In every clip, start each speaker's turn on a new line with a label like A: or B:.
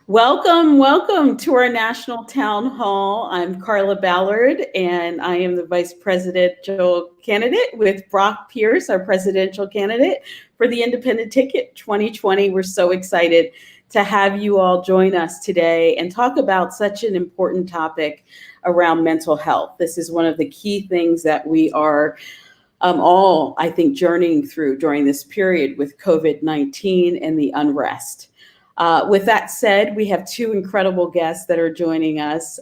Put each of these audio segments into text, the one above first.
A: Welcome to our National Town Hall. I'm Carla Ballard, and I am the Vice Presidential candidate with Brock Pierce, our presidential candidate for the Independent Ticket 2020. We're so excited to have you all join us today and talk about such an important topic around mental health. This is one of the key things that we are all, I think, journeying through during this period with COVID-19 and the unrest. With that said, we have two incredible guests that are joining us.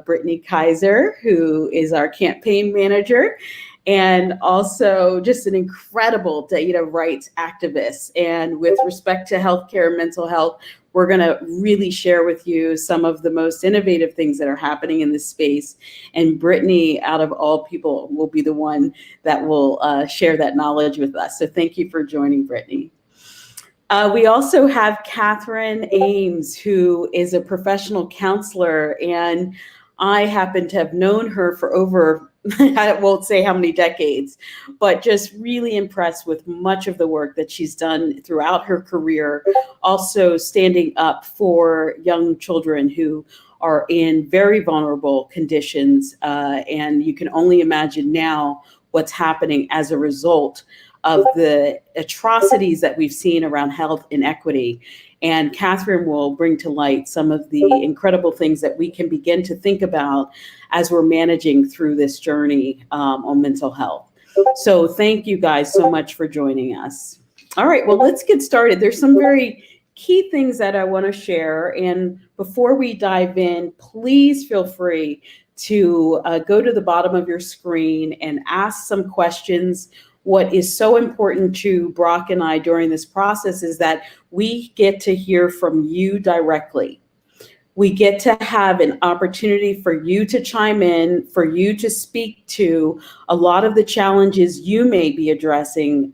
A: Brittany Kaiser, who is our campaign manager, and also just an incredible data rights activist. And with respect to healthcare and mental health, we're going to really share with you some of the most innovative things that are happening in this space. And Brittany, out of all people, will be the one that will share that knowledge with us. So thank you for joining, Brittany. We also have Catherine Ames, who is a professional counselor, and I happen to have known her for over, I won't say how many decades, but just really impressed with much of the work that she's done throughout her career, also standing up for young children who are in very vulnerable conditions, and you can only imagine now what's happening as a result of the atrocities that we've seen around health inequity. And Catherine will bring to light some of the incredible things that we can begin to think about as we're managing through this journey on mental health. So thank you guys so much for joining us. All right, well, let's get started. There's some very key things that I want to share. And before we dive in, please feel free to go to the bottom of your screen and ask some questions. What is so important to Brock and I during this process is that we get to hear from you directly. We get to have an opportunity for you to chime in, for you to speak to a lot of the challenges you may be addressing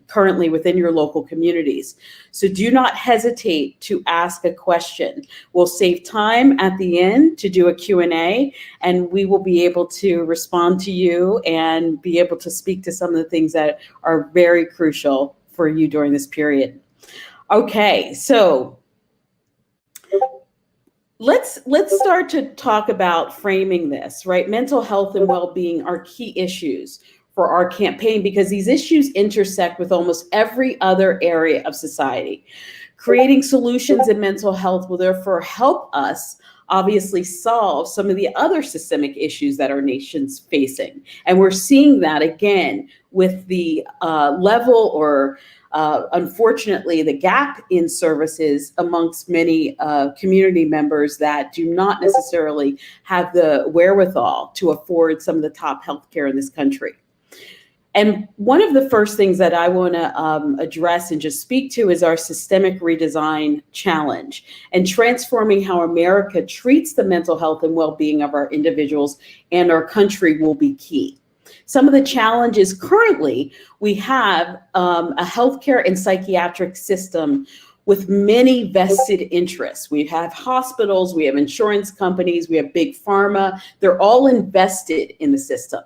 A: currently within your local communities. So do not hesitate to ask a question. We'll save time at the end to do a Q&A, and we will be able to respond to you and be able to speak to some of the things that are very crucial for you during this period. Okay, so let's start to talk about framing this, right? Mental health and well-being are key issues for our campaign because these issues intersect with almost every other area of society. Creating solutions in mental health will therefore help us obviously solve some of the other systemic issues that our nation's facing. And we're seeing that again with the level or unfortunately, the gap in services amongst many community members that do not necessarily have the wherewithal to afford some of the top healthcare in this country. And one of the first things that I want to address and just speak to is our systemic redesign challenge and transforming how America treats the mental health and well-being of our individuals and our country will be key. Some of the challenges currently, we have a healthcare and psychiatric system with many vested interests. We have hospitals, we have insurance companies, we have big pharma. They're all invested in the system.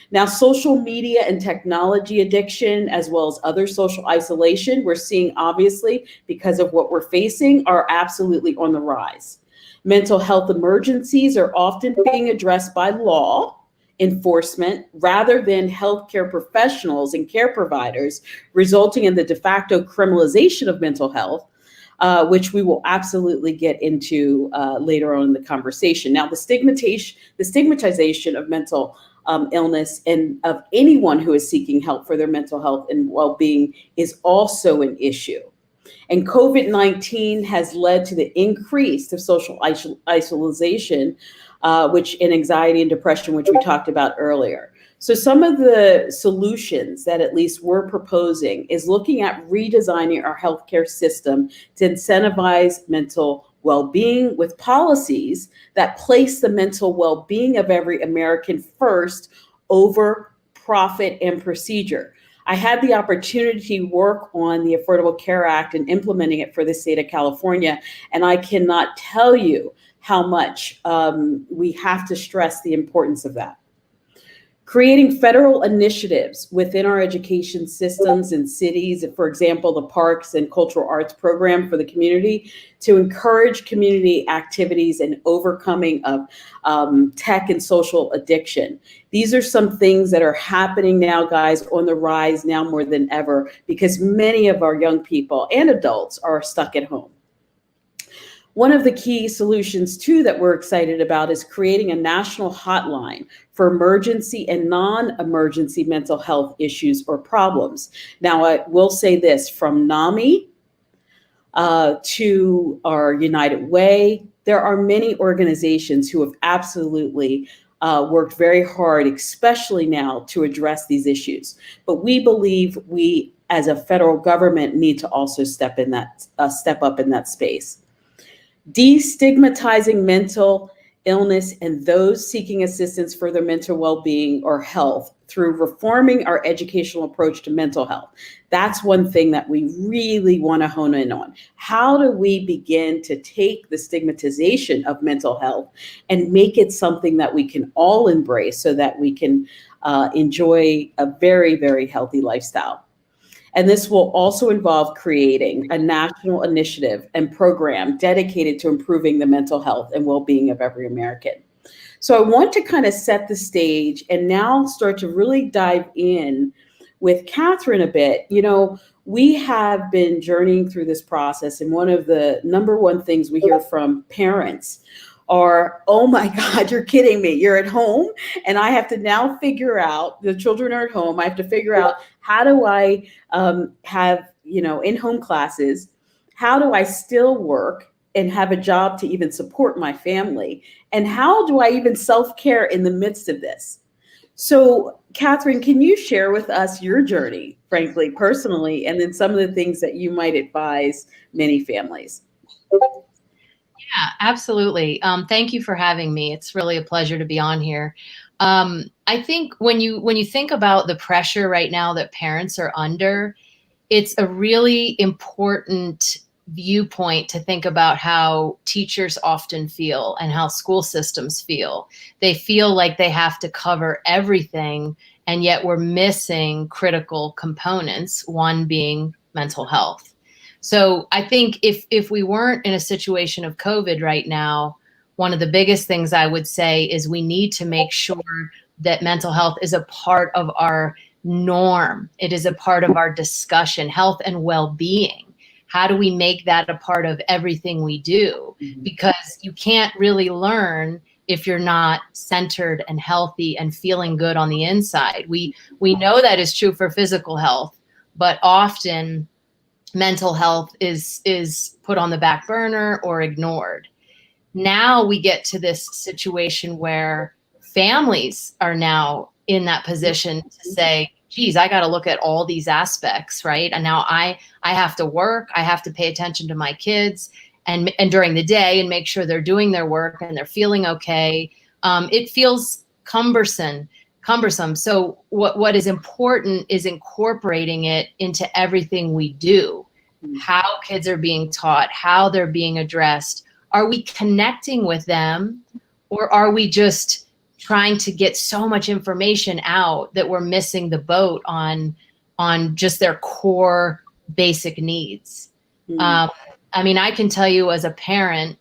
A: Now, social media and technology addiction, as well as other social isolation, we're seeing obviously because of what we're facing are absolutely on the rise. Mental health emergencies are often being addressed by law enforcement rather than healthcare professionals and care providers, resulting in the de facto criminalization of mental health, which we will absolutely get into later on in the conversation. Now, the stigmatization of mental illness and of anyone who is seeking help for their mental health and well-being is also an issue. And COVID-19 has led to the increase of social isolation, which in anxiety and depression, which we talked about earlier. So some of the solutions that at least we're proposing is looking at redesigning our healthcare system to incentivize mental well-being with policies that place the mental well-being of every American first over profit and procedure. I had the opportunity to work on the Affordable Care Act and implementing it for the state of California, and I cannot tell you how much we have to stress the importance of that. Creating federal initiatives within our education systems and cities, for example, the Parks and Cultural Arts Program for the community, to encourage community activities and overcoming of tech and social addiction. These are some things that are happening now, guys, on the rise now more than ever, because many of our young people and adults are stuck at home. One of the key solutions, too, that we're excited about is creating a national hotline for emergency and non-emergency mental health issues or problems. Now, I will say this, from NAMI to our United Way, there are many organizations who have absolutely worked very hard, especially now, to address these issues. But we believe we, as a federal government, need to also step up in that space. Destigmatizing mental illness and those seeking assistance for their mental well-being or health through reforming our educational approach to mental health. That's one thing that we really want to hone in on. How do we begin to take the stigmatization of mental health and make it something that we can all embrace so that we can enjoy a very, very healthy lifestyle? And this will also involve creating a national initiative and program dedicated to improving the mental health and well-being of every American. So I want to kind of set the stage and now start to really dive in with Catherine a bit. You know, we have been journeying through this process, and one of the number one things we hear from parents are, oh my God, you're kidding me. You're at home and I have to now figure out, the children are at home. I have to figure out, how do I have, in-home classes? How do I still work and have a job to even support my family? And how do I even self-care in the midst of this? So, Catherine, can you share with us your journey, frankly, personally, and then some of the things that you might advise many families?
B: Yeah, absolutely. Thank you for having me. It's really a pleasure to be on here. I think when you think about the pressure right now that parents are under, it's a really important viewpoint to think about how teachers often feel and how school systems feel. They feel like they have to cover everything, and yet we're missing critical components, one being mental health. So I think if we weren't in a situation of COVID right now, one of the biggest things I would say is we need to make sure that mental health is a part of our norm. It is a part of our discussion, health and well-being. How do we make that a part of everything we do? Because you can't really learn if you're not centered and healthy and feeling good on the inside. We know that is true for physical health, but often mental health is put on the back burner or ignored. Now we get to this situation where families are now in that position to say, geez, I got to look at all these aspects, right? And now I have to work, I have to pay attention to my kids and during the day and make sure they're doing their work and they're feeling okay. It feels cumbersome. So what is important is incorporating it into everything we do. How kids are being taught, how they're being addressed. Are we connecting with them, or are we just trying to get so much information out that we're missing the boat on just their core basic needs? I mean, I can tell you as a parent,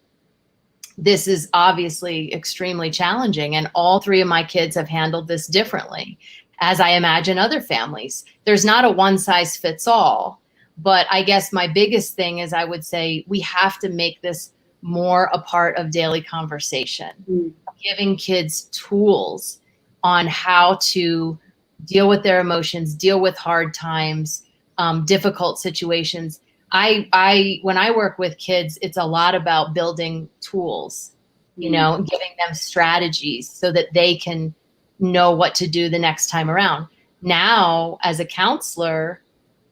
B: this is obviously extremely challenging, and all three of my kids have handled this differently, as I imagine other families. There's not a one size fits all, but I guess my biggest thing is I would say we have to make this more a part of daily conversation, giving kids tools on how to deal with their emotions, deal with hard times, difficult situations. When I work with kids, it's a lot about building tools, giving them strategies so that they can know what to do the next time around. Now, as a counselor,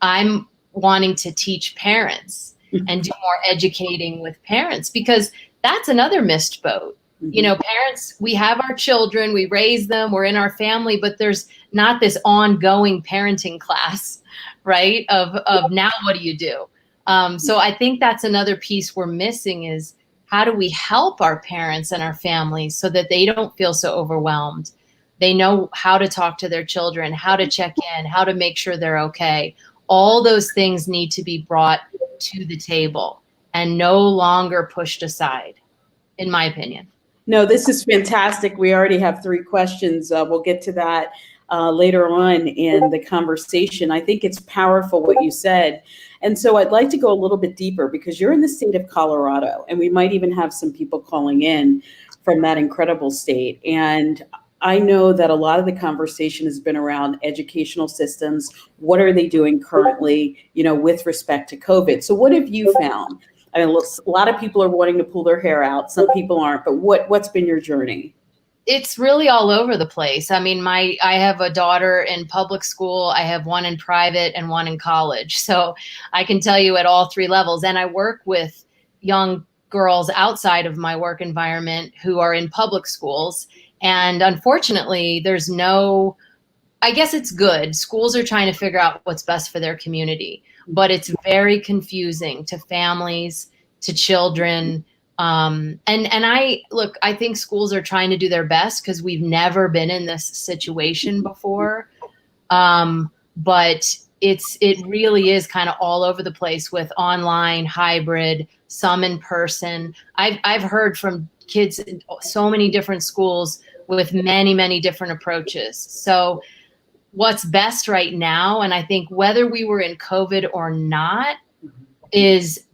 B: I'm wanting to teach parents and do more educating with parents, because that's another missed boat. Parents, we have our children, we raise them, we're in our family, but there's not this ongoing parenting class, right? Of now, what do you do? So I think that's another piece we're missing, is how do we help our parents and our families so that they don't feel so overwhelmed? They know how to talk to their children, how to check in, how to make sure they're okay. All those things need to be brought to the table and no longer pushed aside, in my opinion.
A: No, this is fantastic. We already have 3 questions. We'll get to that later on in the conversation. I think it's powerful what you said. And so I'd like to go a little bit deeper because you're in the state of Colorado, and we might even have some people calling in from that incredible state. And I know that a lot of the conversation has been around educational systems. What are they doing currently, with respect to COVID? So what have you found? I mean, a lot of people are wanting to pull their hair out. Some people aren't, but what's been your journey?
B: It's really all over the place. I mean, I have a daughter in public school. I have one in private and one in college. So I can tell you at all 3 levels. And I work with young girls outside of my work environment who are in public schools. And unfortunately, I guess it's good. Schools are trying to figure out what's best for their community, but it's very confusing to families, to children. I think schools are trying to do their best because we've never been in this situation before. But it really is kind of all over the place with online, hybrid, some in person. I've heard from kids in so many different schools with many, many different approaches. So what's best right now, and I think whether we were in COVID or not, is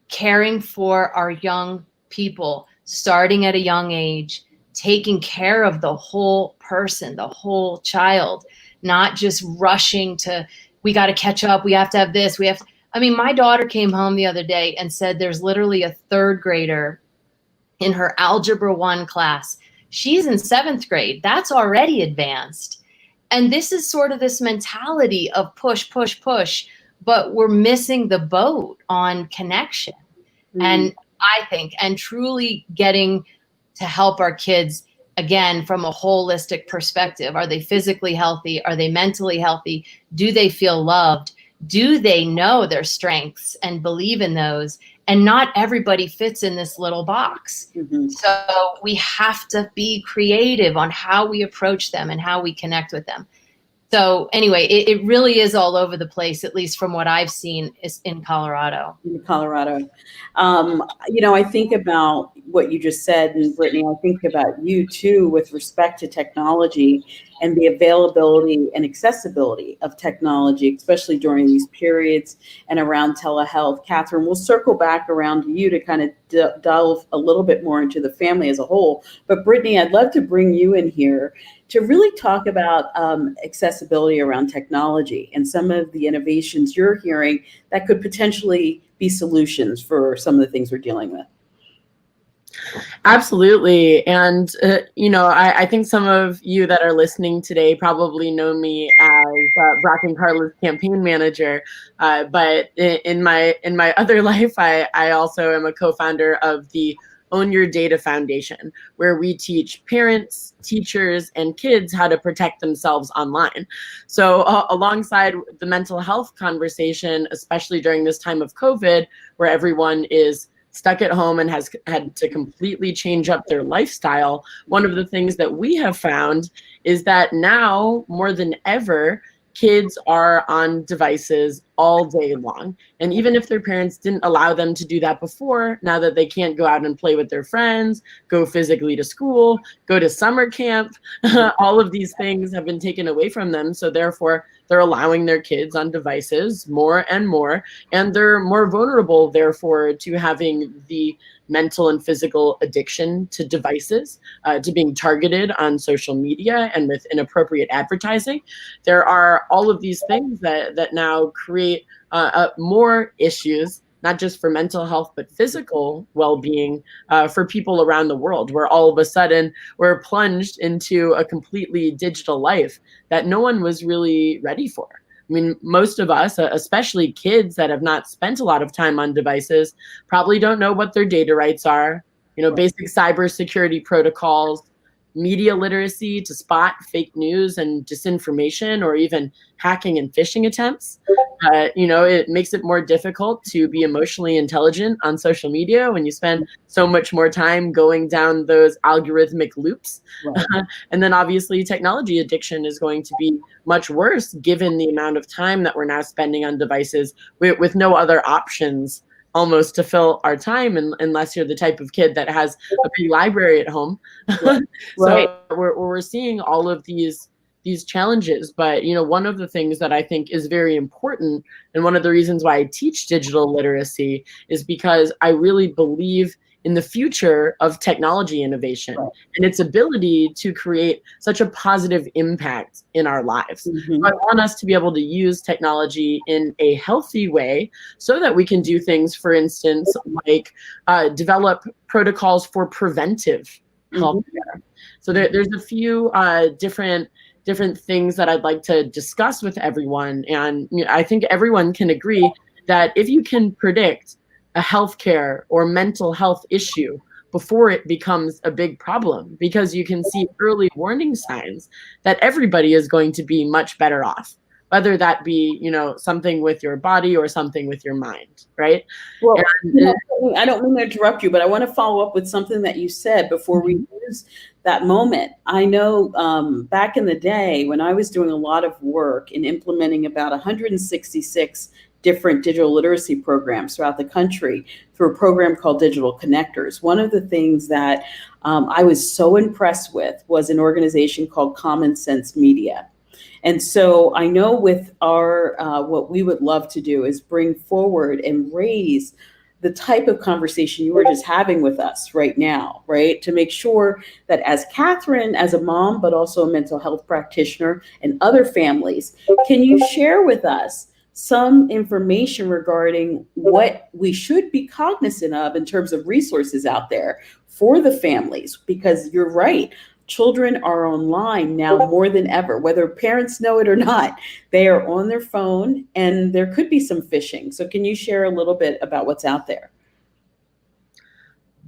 B: caring for our young people, starting at a young age, taking care of the whole person, the whole child, not just rushing to, we got to catch up, we have to have this, my daughter came home the other day and said there's literally a 3rd grader in her Algebra 1 class. She's in 7th grade. That's already advanced. And this is sort of this mentality of push, push, push, but we're missing the boat on connection. And I think, and truly getting to help our kids, again, from a holistic perspective. Are they physically healthy? Are they mentally healthy? Do they feel loved? Do they know their strengths and believe in those? And not everybody fits in this little box. Mm-hmm. So we have to be creative on how we approach them and how we connect with them. So anyway, it really is all over the place, at least from what I've seen is in Colorado.
A: I think about what you just said, and Brittany, I think about you too, with respect to technology and the availability and accessibility of technology, especially during these periods and around telehealth. Catherine, we'll circle back around to you to kind of delve a little bit more into the family as a whole. But Brittany, I'd love to bring you in here to really talk about accessibility around technology and some of the innovations you're hearing that could potentially be solutions for some of the things we're dealing with.
C: Absolutely. And, I think some of you that are listening today probably know me as Brock and Carla's campaign manager. But in my other life, I also am a co-founder of the Own Your Data Foundation, where we teach parents, teachers, and kids how to protect themselves online. So alongside the mental health conversation, especially during this time of COVID, where everyone is stuck at home and has had to completely change up their lifestyle, one of the things that we have found is that now more than ever, kids are on devices all day long. And even if their parents didn't allow them to do that before, now that they can't go out and play with their friends, go physically to school, go to summer camp, all of these things have been taken away from them. So therefore, they're allowing their kids on devices more and more, and they're more vulnerable, therefore, to having the mental and physical addiction to devices, to being targeted on social media and with inappropriate advertising. There are all of these things that now create more issues, not just for mental health, but physical well-being for people around the world, where all of a sudden we're plunged into a completely digital life that no one was really ready for. I mean, most of us, especially kids that have not spent a lot of time on devices, probably don't know what their data rights are, basic cybersecurity protocols, media literacy to spot fake news and disinformation, or even hacking and phishing attempts. It makes it more difficult to be emotionally intelligent on social media when you spend so much more time going down those algorithmic loops.
A: Right.
C: And then obviously technology addiction is going to be much worse given the amount of time that we're now spending on devices with no other options almost to fill our time, unless you're the type of kid that has a big library at home.
A: Right.
C: So we're seeing all of these challenges. But one of the things that I think is very important, and one of the reasons why I teach digital literacy, is because I really believe in the future of technology innovation and its ability to create such a positive impact in our lives.
A: Mm-hmm.
C: I want us to be able to use technology in a healthy way so that we can do things, for instance, like develop protocols for preventive healthcare. So there's a few different things that I'd like to discuss with everyone. And I think everyone can agree that if you can predict a healthcare or mental health issue before it becomes a big problem, because you can see early warning signs, that everybody is going to be much better off, whether that be, something with your body or something with your mind, right?
A: Well, I don't mean to interrupt you, but I want to follow up with something that you said before we lose that moment. I know back in the day when I was doing a lot of work in implementing about 166 different digital literacy programs throughout the country through a program called Digital Connectors. One of the things that I was so impressed with was an organization called Common Sense Media. And so I know with our, what we would love to do is bring forward and raise the type of conversation you were just having with us right now, right? To make sure that as Catherine, as a mom, but also a mental health practitioner and other families, can you share with us some information regarding what we should be cognizant of in terms of resources out there for the families? Because you're right, children are online now more than ever, whether parents know it or not. They are on their phone, and there could be some phishing. So can you share a little bit about what's out there?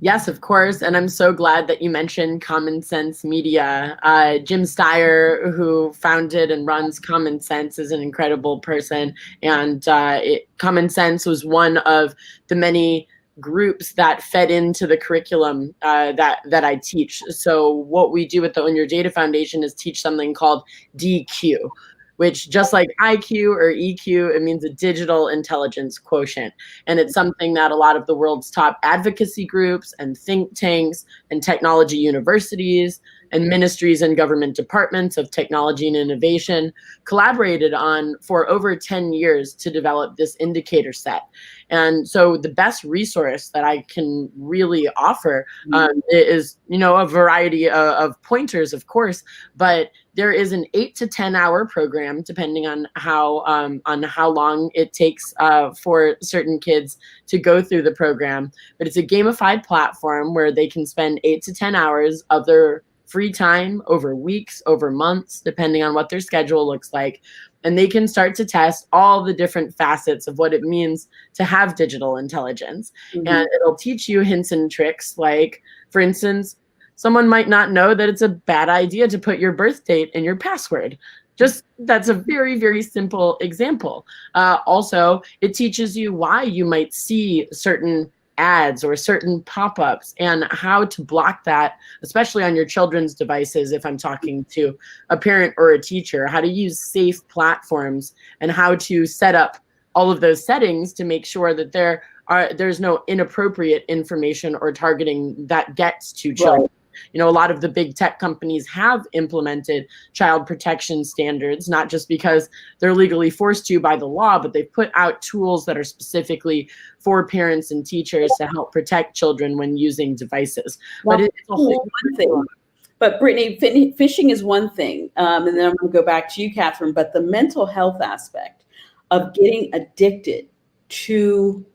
C: Yes, of course. And I'm so glad that you mentioned Common Sense Media. Jim Steyer, who founded and runs Common Sense, is an incredible person. And Common Sense was one of the many groups that fed into the curriculum that I teach. So what we do at the Own Your Data Foundation is teach something called DQ, which, just like IQ or EQ, it means a digital intelligence quotient. And it's something that a lot of the world's top advocacy groups and think tanks and technology universities and ministries and government departments of technology and innovation collaborated on for over 10 years to develop this indicator set. And so the best resource that I can really offer is, a variety of pointers, of course, but there is an 8 to 10 hour program, depending on how long it takes for certain kids to go through the program. But it's a gamified platform where they can spend 8 to 10 hours of their free time over weeks, over months, depending on what their schedule looks like. And they can start to test all the different facets of what it means to have digital intelligence. Mm-hmm. And it'll teach you hints and tricks. Like, for instance, someone might not know that it's a bad idea to put your birth date in your password. That's a very, very simple example. Also, it teaches you why you might see certain ads or certain pop-ups and how to block that, especially on your children's devices. If I'm talking to a parent or a teacher, how to use safe platforms and how to set up all of those settings to make sure that there's no inappropriate information or targeting that gets to children. Right. A lot of the big tech companies have implemented child protection standards, not just because they're legally forced to by the law, but they've put out tools that are specifically for parents and teachers to help protect children when using devices.
A: Well,
C: but it's a whole
A: thing. But Brittany, phishing is one thing, and then I'm going to go back to you, Catherine, but the mental health aspect of getting addicted to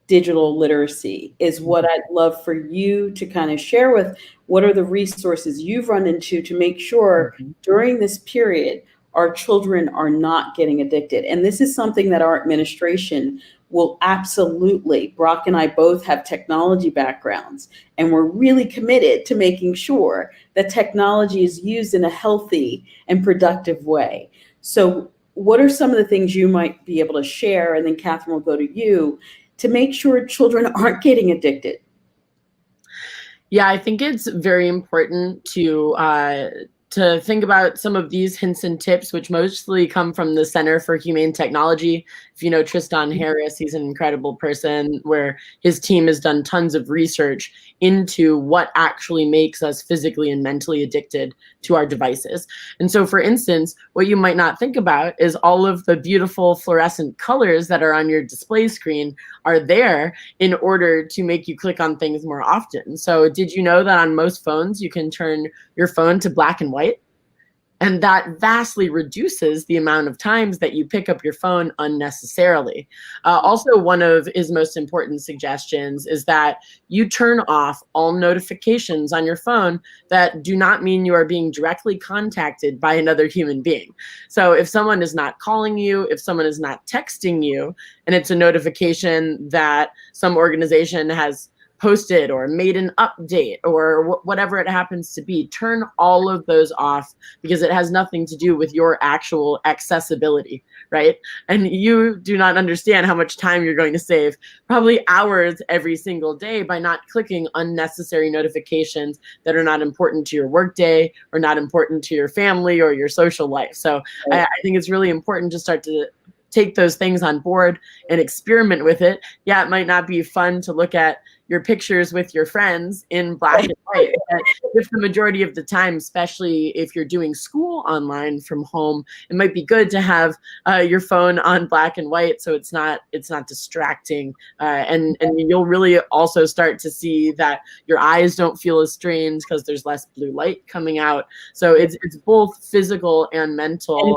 A: digital literacy is what I'd love for you to kind of share with. What are the resources you've run into to make sure during this period our children are not getting addicted? And this is something that our administration will absolutely, Brock and I both have technology backgrounds, and we're really committed to making sure that technology is used in a healthy and productive way. So what are some of the things you might be able to share? And then Catherine will go to you to make sure children aren't getting addicted.
C: Yeah, I think it's very important to think about some of these hints and tips, which mostly come from the Center for Humane Technology. If you know Tristan Harris, he's an incredible person where his team has done tons of research into what actually makes us physically and mentally addicted to our devices. And so, for instance, what you might not think about is all of the beautiful fluorescent colors that are on your display screen are there in order to make you click on things more often. So did you know that on most phones, you can turn your phone to black and white? And that vastly reduces the amount of times that you pick up your phone unnecessarily. Also, one of his most important suggestions is that you turn off all notifications on your phone that do not mean you are being directly contacted by another human being. So if someone is not calling you, if someone is not texting you, and it's a notification that some organization has posted or made an update or whatever it happens to be, turn all of those off because it has nothing to do with your actual accessibility, right? And you do not understand how much time you're going to save, probably hours every single day, by not clicking unnecessary notifications that are not important to your workday or not important to your family or your social life. So I think it's really important to start to take those things on board and experiment with it. Yeah, it might not be fun to look at your pictures with your friends in black and white. If the majority of the time, especially if you're doing school online from home, it might be good to have your phone on black and white so it's not distracting. And you'll really also start to see that your eyes don't feel as strained because there's less blue light coming out. So it's both physical and mental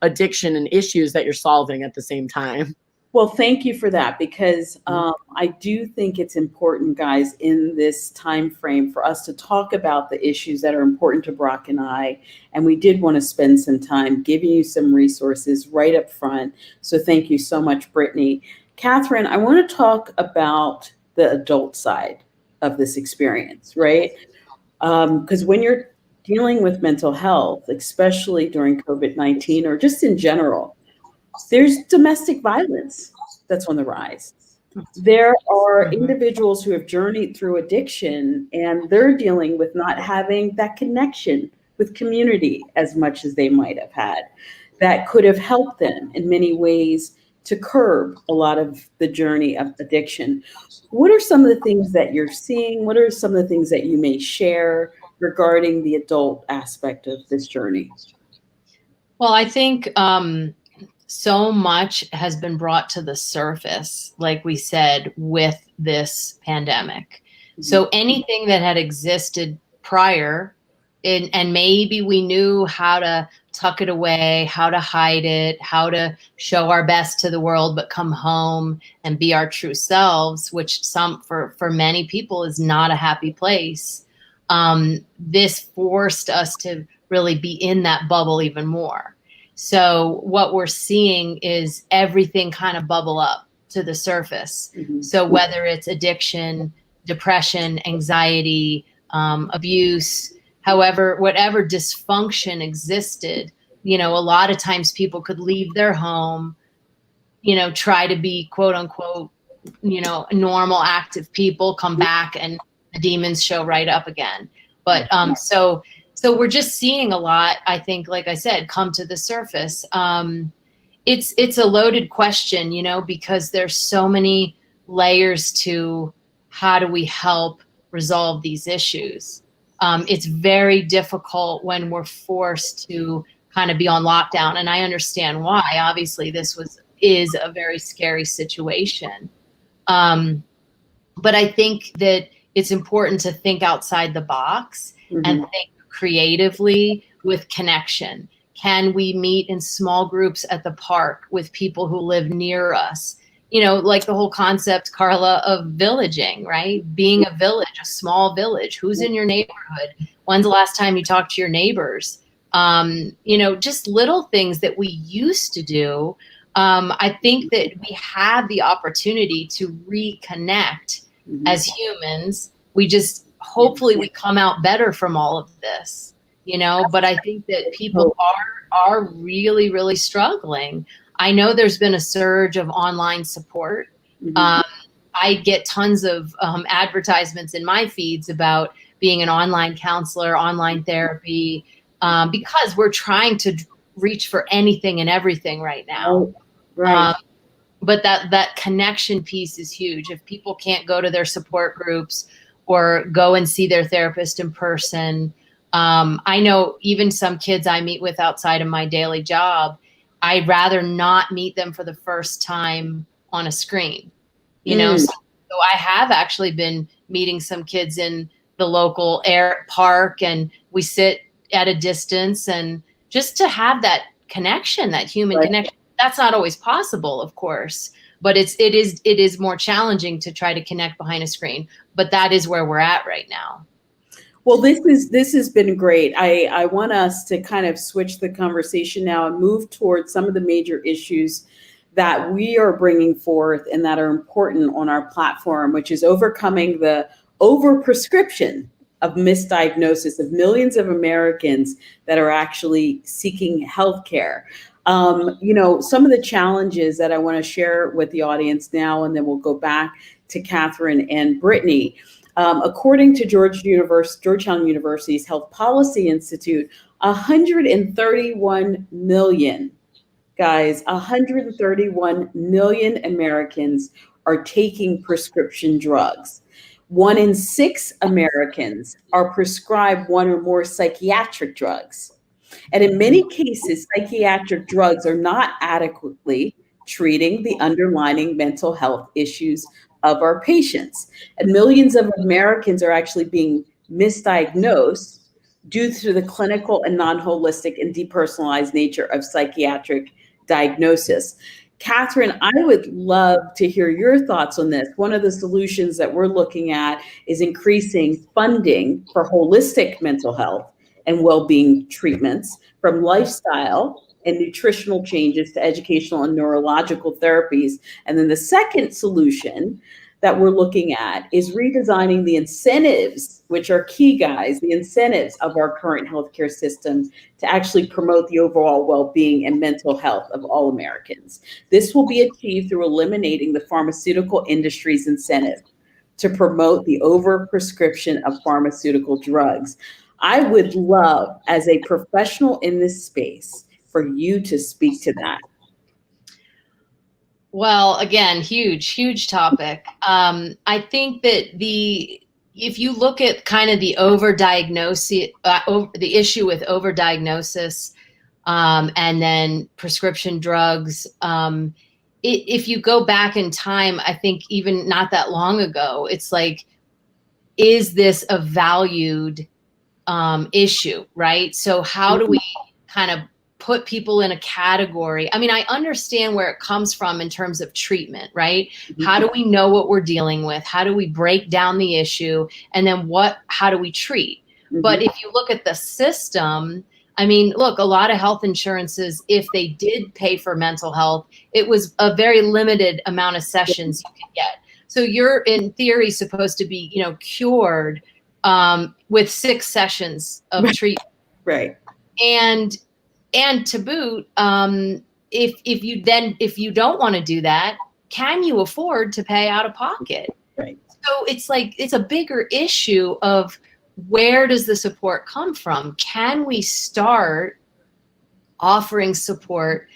C: addiction and issues that you're solving at the same time.
A: Well, thank you for that, because I do think it's important, guys, in this time frame for us to talk about the issues that are important to Brock and I. And we did want to spend some time giving you some resources right up front. So thank you so much, Brittany. Catherine, I want to talk about the adult side of this experience, right? Because when you're dealing with mental health, especially during COVID-19 or just in general, there's domestic violence that's on the rise. There are individuals who have journeyed through addiction and they're dealing with not having that connection with community as much as they might have had. That could have helped them in many ways to curb a lot of the journey of addiction. What are some of the things that you're seeing? What are some of the things that you may share regarding the adult aspect of this journey?
B: Well, I think so much has been brought to the surface, like we said, with this pandemic. Mm-hmm. So anything that had existed prior, and maybe we knew how to tuck it away, how to hide it, how to show our best to the world, but come home and be our true selves, which for many people is not a happy place. This forced us to really be in that bubble even more. So what we're seeing is everything kind of bubble up to the surface. Mm-hmm. So whether it's addiction, depression, anxiety, abuse, whatever dysfunction existed, a lot of times people could leave their home, try to be quote unquote, normal, active people, come back and the demons show right up again. But so we're just seeing a lot, I think, like I said, come to the surface. It's a loaded question, because there's so many layers to how do we help resolve these issues. It's very difficult when we're forced to kind of be on lockdown. And I understand why. Obviously, this is a very scary situation. But I think that it's important to think outside the box and think creatively with connection. Can we meet in small groups at the park with people who live near us? Like the whole concept, Carla, of villaging, right? Being a village, a small village. Who's in your neighborhood? When's the last time you talked to your neighbors? Just little things that we used to do. I think that we have the opportunity to reconnect as humans. Hopefully we come out better from all of this, but I think that people are are really, really struggling. I know there's been a surge of online support.
A: Mhm.
B: I get tons of advertisements in my feeds about being an online counselor, online therapy, because we're trying to reach for anything and everything right now.
A: Right.
B: But that connection piece is huge. If people can't go to their support groups or go and see their therapist in person, I know even some kids I meet with outside of my daily job, I'd rather not meet them for the first time on a screen. So I have actually been meeting some kids in the local air park, and we sit at a distance, and just to have that connection, that human
A: Right.
B: connection. That's not always possible, of course, but it is more challenging to try to connect behind a screen. But that is where we're at right now.
A: Well, this has been great. I want us to kind of switch the conversation now and move towards some of the major issues that we are bringing forth and that are important on our platform, which is overcoming the overprescription of misdiagnosis of millions of Americans that are actually seeking healthcare. Some of the challenges that I want to share with the audience now, and then we'll go back to Catherine and Brittany. According to Georgetown University's Health Policy Institute, 131 million, guys, 131 million Americans are taking prescription drugs. 1 in 6 Americans are prescribed 1 or more psychiatric drugs. And in many cases, psychiatric drugs are not adequately treating the underlying mental health issues of our patients. And millions of Americans are actually being misdiagnosed due to the clinical and non-holistic and depersonalized nature of psychiatric diagnosis. Catherine, I would love to hear your thoughts on this. One of the solutions that we're looking at is increasing funding for holistic mental health and well-being treatments, from lifestyle and nutritional changes to educational and neurological therapies. And then the second solution that we're looking at is redesigning the incentives, which are key, guys, the incentives of our current healthcare system to actually promote the overall well-being and mental health of all Americans. This will be achieved through eliminating the pharmaceutical industry's incentive to promote the overprescription of pharmaceutical drugs. I would love, as a professional in this space, for you to speak to that.
B: Well, again, huge topic. I think that if you look at kind of the overdiagnosis, the issue with overdiagnosis, and then prescription drugs, if you go back in time, I think even not that long ago, it's like, is this a valued issue, right? So how do we kind of put people in a category? I mean, I understand where it comes from in terms of treatment, right? Mm-hmm. How do we know what we're dealing with? How do we break down the issue? And then how do we treat? Mm-hmm. But if you look at the system, I mean, look, a lot of health insurances, if they did pay for mental health, it was a very limited amount of sessions you could get. So you're in theory supposed to be, cured with 6 sessions of treatment.
A: Right.
B: And to boot, if you don't want to do that, can you afford to pay out of pocket?
A: Right.
B: So it's a bigger issue of, where does the support come from? Can we start offering support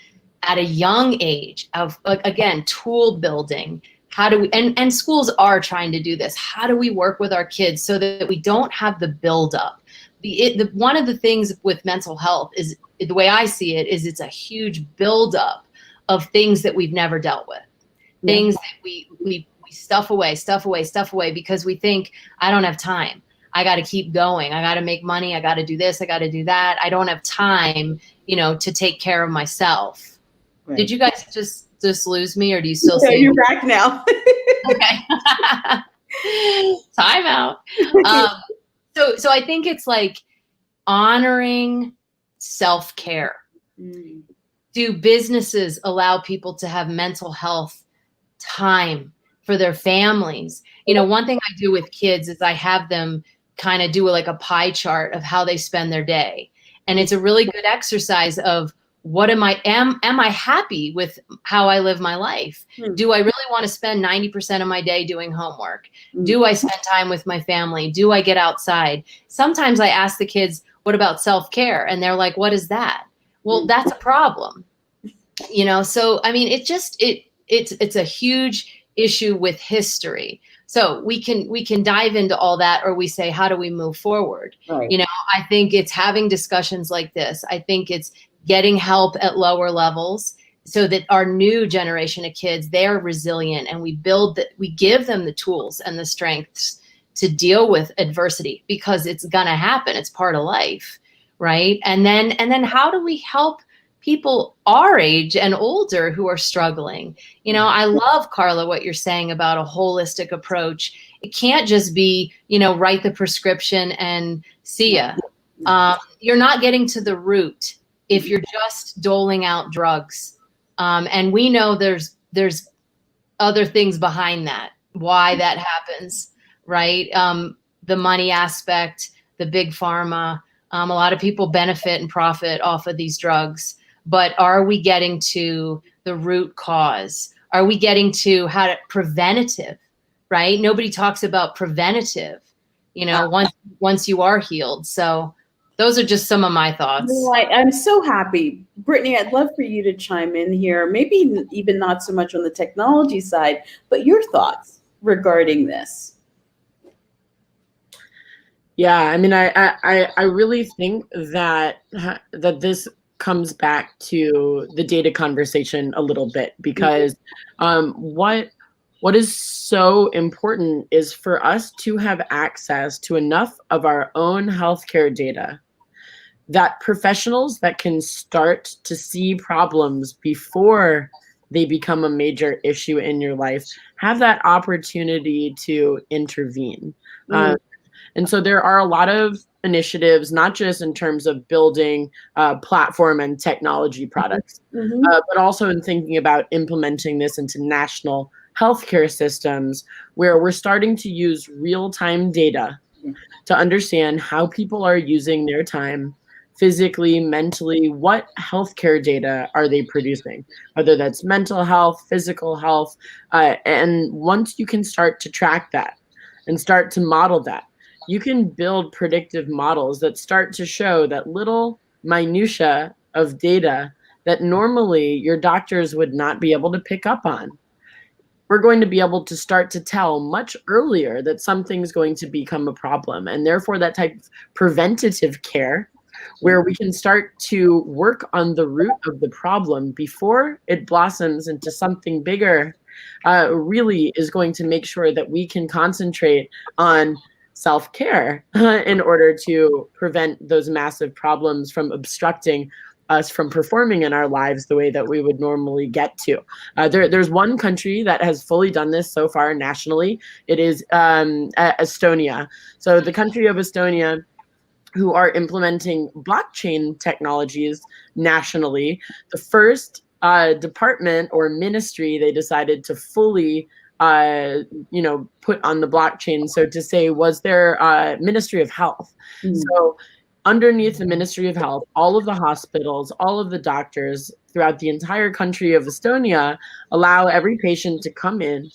B: at a young age of, again, tool building? How do we, and schools are trying to do this. How do we work with our kids so that we don't have the buildup? One of the things with mental health is, the way I see it, is it's a huge buildup of things that we've never dealt with. Yeah. Things that we stuff away because we think, I don't have time. I got to keep going. I got to make money. I got to do this. I got to do that. I don't have time, to take care of myself. Right. Did you guys just lose me, or do you still see me?
A: You're back now.
B: Okay. Time out. So I think it's like honoring self-care. Mm. Do businesses allow people to have mental health time for their families? One thing I do with kids is I have them kind of do like a pie chart of how they spend their day. And it's a really good exercise of what am I happy with how I live my life? Do I really want to spend 90% of my day doing homework? Do I spend time with my family? Do I get outside? Sometimes I ask the kids, what about self-care? And they're like, what is that? Well, that's a problem. So I mean, it's a huge issue with history. So we can dive into all that, or we say, how do we move forward?
A: Right.
B: I think it's having discussions like this. I think it's getting help at lower levels so that our new generation of kids, they're resilient, and we give them the tools and the strengths to deal with adversity, because it's gonna happen. It's part of life, right? And then how do we help people our age and older who are struggling? I love, Carla, what you're saying about a holistic approach. It can't just be, write the prescription and see ya. You're not getting to the root if you're just doling out drugs. And we know there's other things behind that, why that happens, right? The money aspect, the big pharma, a lot of people benefit and profit off of these drugs. But are we getting to the root cause? Are we getting to preventative, right? Nobody talks about preventative, once you are healed. So those are just some of my thoughts.
A: I'm so happy. Brittany, I'd love for you to chime in here, maybe even not so much on the technology side, but your thoughts regarding this.
C: Yeah, I mean, I really think that this comes back to the data conversation a little bit, because what is so important is for us to have access to enough of our own healthcare data that professionals that can start to see problems before they become a major issue in your life have that opportunity to intervene. And so there are a lot of initiatives, not just in terms of building platform and technology products, but also in thinking about implementing this into national healthcare systems, where we're starting to use real-time data to understand how people are using their time physically, mentally. What healthcare data are they producing, whether that's mental health, physical health. And once you can start to track that and start to model that, you can build predictive models that start to show that little minutia of data that normally your doctors would not be able to pick up on. We're going to be able to start to tell much earlier that something's going to become a problem. And therefore, that type of preventative care, where we can start to work on the root of the problem before it blossoms into something bigger, really is going to make sure that we can concentrate on self-care in order to prevent those massive problems from obstructing us from performing in our lives the way that we would normally get to. There's one country that has fully done this so far nationally. It is Estonia. So the country of Estonia, who are implementing blockchain technologies nationally, the first department or ministry they decided to fully put on the blockchain, so to say, was their Ministry of Health. So underneath the Ministry of Health, all of the hospitals, all of the doctors throughout the entire country of Estonia allow every patient to come in,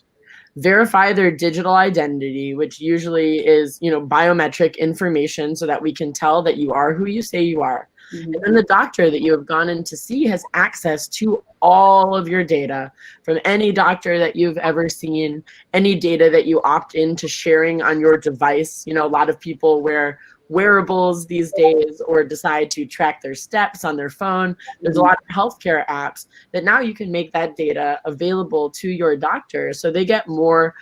C: verify their digital identity, which usually is, biometric information, so that we can tell that you are who you say you are. And then the doctor that you have gone in to see has access to all of your data from any doctor that you've ever seen, any data that you opt into sharing on your device. A lot of people wear wearables these days or decide to track their steps on their phone. There's a lot of healthcare apps that now you can make that data available to your doctor, so they get more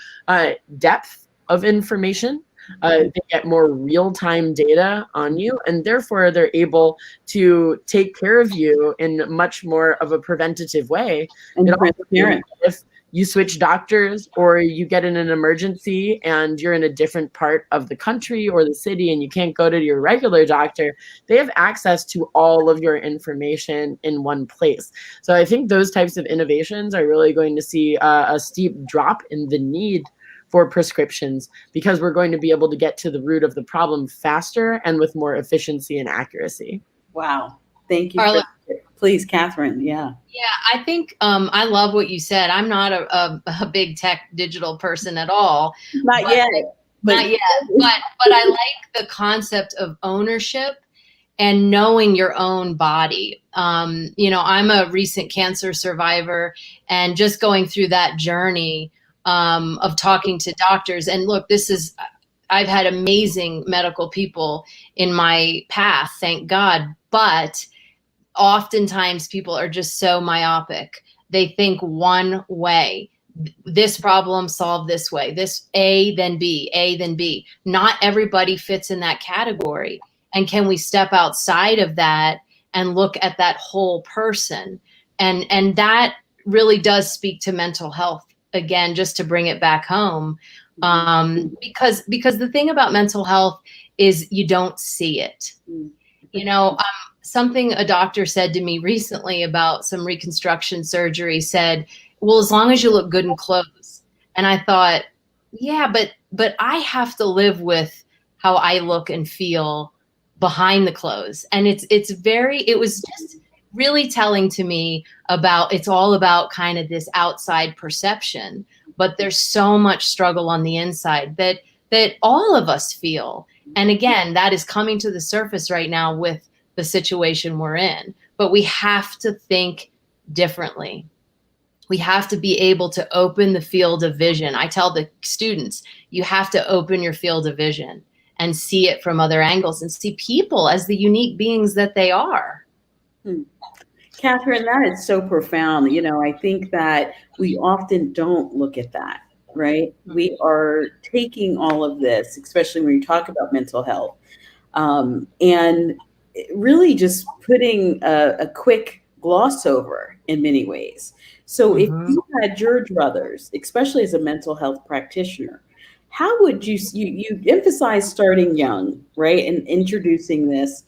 C: depth of information. They get more real-time data on you, and therefore they're able to take care of you in much more of a preventative way.
A: And
C: if you switch doctors or you get in an emergency and you're in a different part of the country or the city and you can't go to your regular doctor, they have access to all of your information in one place. So I think those types of innovations are really going to see a steep drop in the need for prescriptions, because we're going to be able to get to the root of the problem faster and with more efficiency and accuracy.
A: Wow. Thank you.
B: Carla,
A: Please, Catherine. Yeah.
B: yeah, I think I love what you said. I'm not a big tech digital person at all.
A: Not yet.
B: Not yet. But I like the concept of ownership and knowing your own body. I'm a recent cancer survivor, and just going through that journey of talking to doctors. And look, I've had amazing medical people in my path, thank God. But oftentimes people are just so myopic. They think one way. This problem solved this way. This A, then B, A, then B. Not everybody fits in that category. And can we step outside of that and look at that whole person? And that really does speak to mental health, again, just to bring it back home. Because the thing about mental health is you don't see it. Something a doctor said to me recently about some reconstruction surgery said, well, as long as you look good in clothes. And I thought, yeah, but I have to live with how I look and feel behind the clothes. And it was just really telling to me about, it's all about kind of this outside perception, but there's so much struggle on the inside that all of us feel. And again, that is coming to the surface right now with the situation we're in, but we have to think differently. We have to be able to open the field of vision. I tell the students, you have to open your field of vision and see it from other angles and see people as the unique beings that they are.
A: Catherine, that is so profound. I think that we often don't look at that, right? We are taking all of this, especially when you talk about mental health, and really just putting a quick gloss over in many ways. So if you had your druthers, especially as a mental health practitioner, how would you emphasize starting young, right? And introducing this.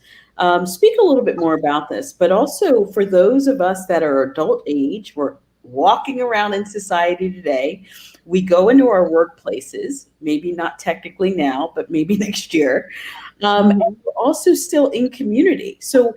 A: Speak a little bit more about this, but also for those of us that are adult age, we're walking around in society today. We go into our workplaces, maybe not technically now, but maybe next year. And we're also still in community. So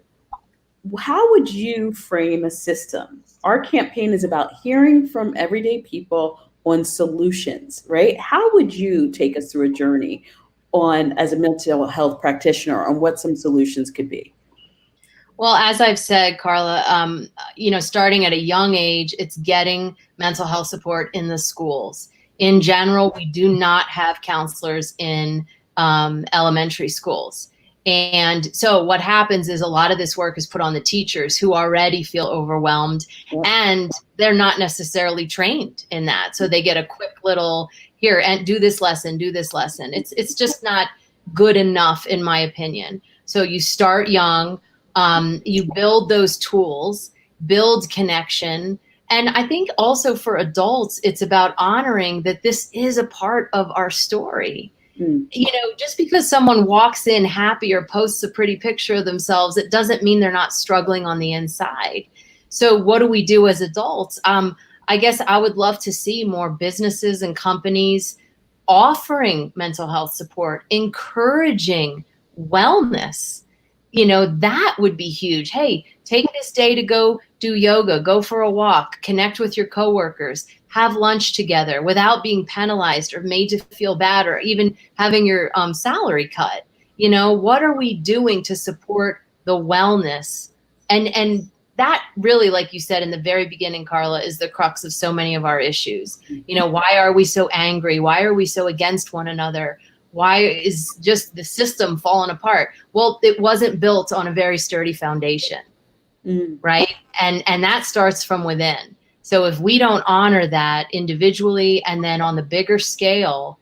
A: how would you frame a system? Our campaign is about hearing from everyday people on solutions, right? How would you take us through a journey on, as a mental health practitioner, on what some solutions could be?
B: Well, as I've said, Carla, starting at a young age, it's getting mental health support in the schools. In general, we do not have counselors in elementary schools. And so what happens is a lot of this work is put on the teachers, who already feel overwhelmed, and they're not necessarily trained in that. So they get a quick little, here, and do this lesson. It's just not good enough, in my opinion. So you start young, you build those tools, build connection. And I think also for adults, it's about honoring that this is a part of our story. Just because someone walks in happy or posts a pretty picture of themselves, it doesn't mean they're not struggling on the inside. So what do we do as adults? I guess I would love to see more businesses and companies offering mental health support, encouraging wellness. That would be huge. Hey, take this day to go do yoga, go for a walk, connect with your coworkers, have lunch together without being penalized or made to feel bad or even having your salary cut. What are we doing to support the wellness? And that really, like you said in the very beginning, Carla, is the crux of so many of our issues. Why are we so angry? Why are we so against one another? Why is just the system falling apart? Well, it wasn't built on a very sturdy foundation, right? And that starts from within. So if we don't honor that individually and then on the bigger scale,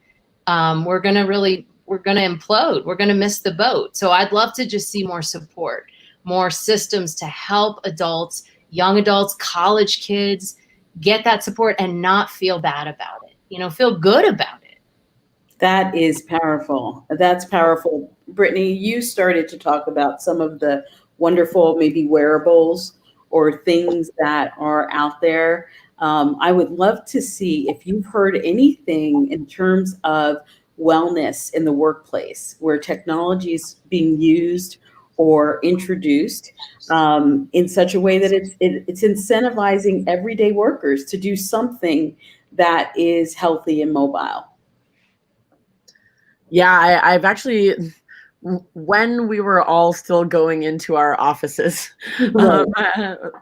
B: we're going to implode. We're going to miss the boat. So I'd love to just see more support, more systems to help adults, young adults, college kids get that support and not feel bad about it. Feel good about it.
A: That is powerful. That's powerful. Brittany, you started to talk about some of the wonderful, maybe wearables or things that are out there. I would love to see if you've heard anything in terms of wellness in the workplace, where technology is being used, or introduced in such a way that it's incentivizing everyday workers to do something that is healthy and mobile.
C: Yeah, I've actually, when we were all still going into our offices,
A: Right.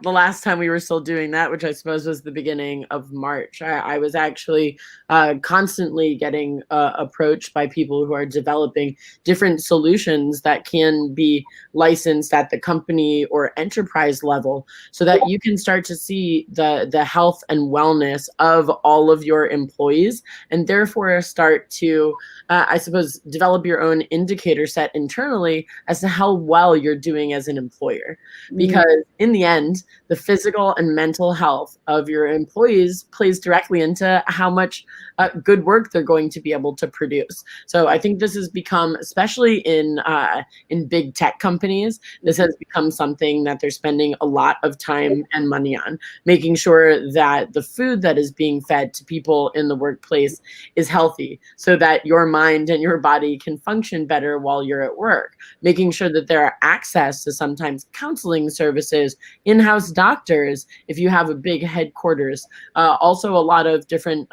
C: the last time we were still doing that, which I suppose was the beginning of March, I was actually constantly getting approached by people who are developing different solutions that can be licensed at the company or enterprise level, so that you can start to see the health and wellness of all of your employees, and therefore start to I suppose, develop your own indicator set internally as to how well you're doing as an employer. Because in the end, the physical and mental health of your employees plays directly into how much good work they're going to be able to produce. So I think this has become, especially in big tech companies, this has become something that they're spending a lot of time and money on, making sure that the food that is being fed to people in the workplace is healthy, so that your mind and your body can function better while you're at work, making sure that there are access to sometimes counseling services, in-house doctors if you have a big headquarters, also a lot of different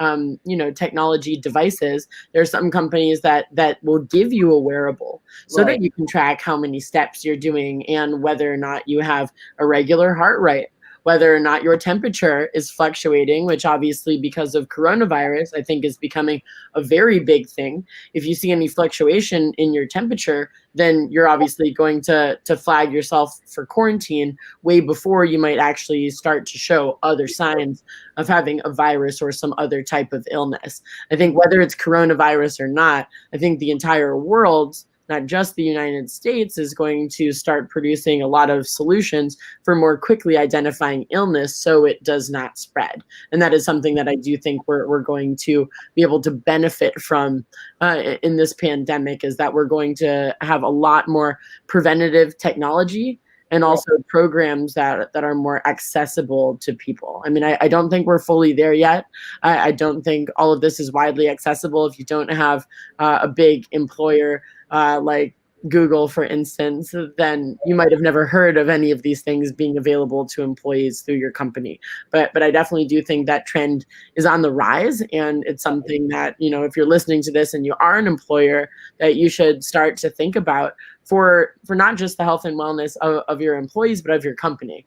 C: technology devices. There's some companies that will give you a wearable so
A: Right.
C: that you can track how many steps you're doing and whether or not you have a regular heart rate, whether or not your temperature is fluctuating, which obviously because of coronavirus, I think is becoming a very big thing. If you see any fluctuation in your temperature, then you're obviously going to flag yourself for quarantine way before you might actually start to show other signs of having a virus or some other type of illness. I think whether it's coronavirus or not, I think the entire world, not just the United States, is going to start producing a lot of solutions for more quickly identifying illness so it does not spread. And that is something that I do think we're going to be able to benefit from in this pandemic, is that we're going to have a lot more preventative technology and also programs that are more accessible to people. I mean, I don't think we're fully there yet. I don't think all of this is widely accessible if you don't have a big employer like Google, for instance. Then you might have never heard of any of these things being available to employees through your company. But I definitely do think that trend is on the rise, and it's something that, if you're listening to this and you are an employer, that you should start to think about for not just the health and wellness of your employees, but of your company.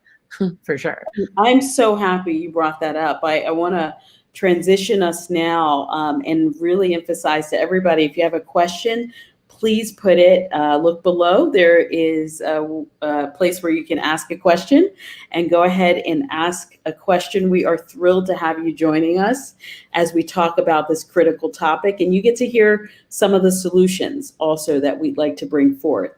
C: For sure.
A: I'm so happy you brought that up. I want to transition us now and really emphasize to everybody, if you have a question, please put it, look below. There is a place where you can ask a question, and go ahead and ask a question. We are thrilled to have you joining us as we talk about this critical topic, and you get to hear some of the solutions also that we'd like to bring forth.